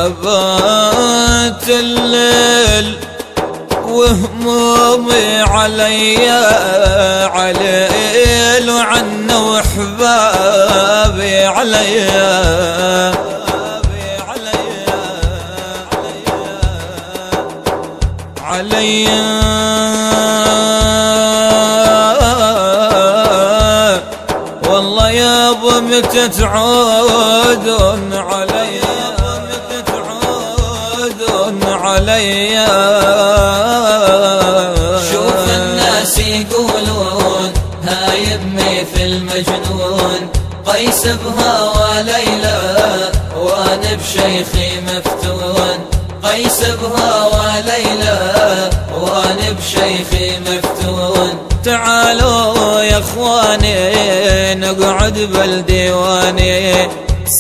أبات الليل وهمومي عليل وعنا وحبابي علي والله يابا متى تعودون علي شوف الناس يقولون هاي امي في المجنون، قيس بهوى ليلى وانا بشيخي مفتون، قيس بهوى ليلى وانا بشيخي مفتون. تعالوا يا اخواني نقعد بالديواني،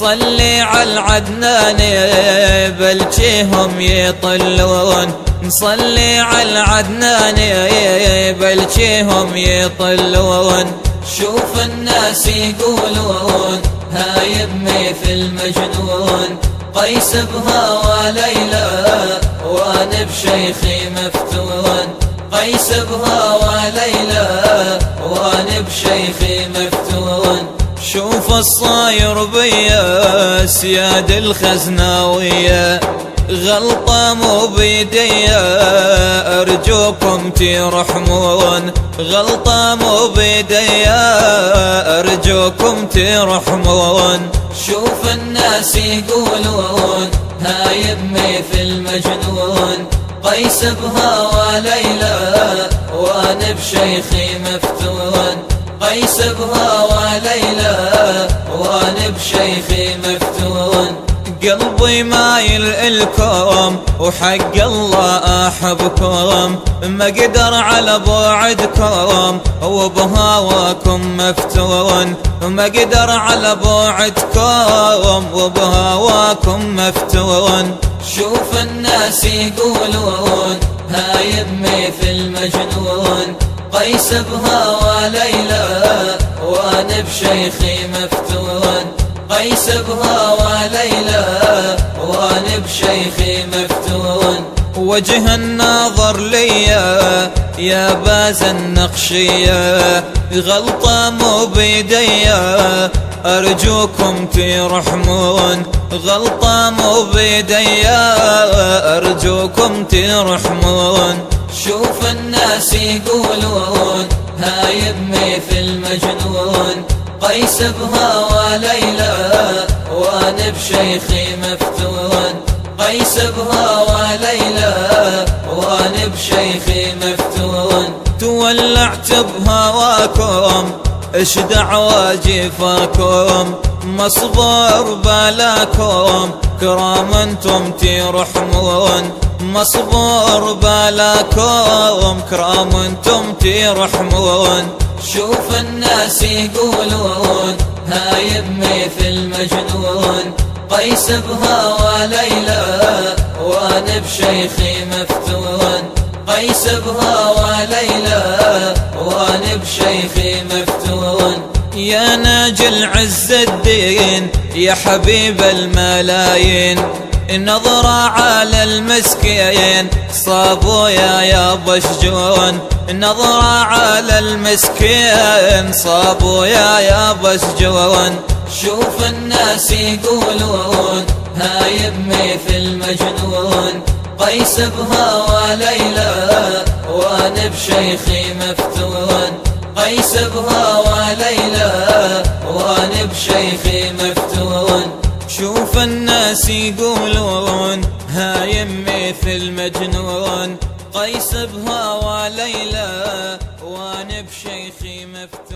صلي على العدناني بلجيهم يطلون، نصلي على العدناني بلجيهم يطلون. شوف الناس يقولون هاي امي في المجنون، قيس بهوى ليلى وانا بشيخي مفتون، قيس بهوى ليلى وانا بشيخي مفتون. شوف الصاير بيا سياد الخزناوية، غلطة مو بيديا أرجوكم ترحمون، غلطة مو بيديا أرجوكم ترحمون. شوف الناس يقولون هاي امي في المجنون، قيس بهوى ليلى وانا بشيخي مفتون، قيس بهوى ليلى وانا بشيخي مفتون. قلبي مايل الكم وحق الله احبكم، ما قدر على بعدكم وبهواكم مفتون، ما قدر على بعدكم وبهواكم مفتون. شوف الناس يقولون هاي امي في المجنون، قيس بهوى ليلى وانا بشيخي مفتون، قيس بهوى ليلى وانا بشيخي مفتون. وجه الناظر ليا يا باز النقشية، غلطة مو بيديا أرجوكم ترحمون، غلطة مو بيديا أرجوكم ترحمون. شوف الناس يقولون هاي امي في المجنون، قيس بهوى ليلى وانا بشيخي مفتون، قيس بهوى ليلى وانا بشيخي مفتون. تولعت بهواكم اش دعوى جفاكم، مصبر بلاكم كرام انتم ترحمون، مصبر بلاكم كرام انتم ترحمون. شوف الناس يقولون هاي امي في المجنون، قيس بهوى ليلى وانا بشيخي مفتون، قيس بهوى ليلى وانا بشيخي مفتون. يا ناجل عز الدين يا حبيب الملايين، نظرة على المسكين صابوا يا بشجون، نظرة على المسكين صابوا يا بشجون. شوف الناس يقولون هاي امي في المجنون، قيس بهوى ليلى وانا بشيخي مفتون، قيس بهوى ليلى وانا بشيخي مفتون. شوف الناس يقولون هاي امي في المجنون، قيس بهوى ليلى وانا بشيخي مفتون.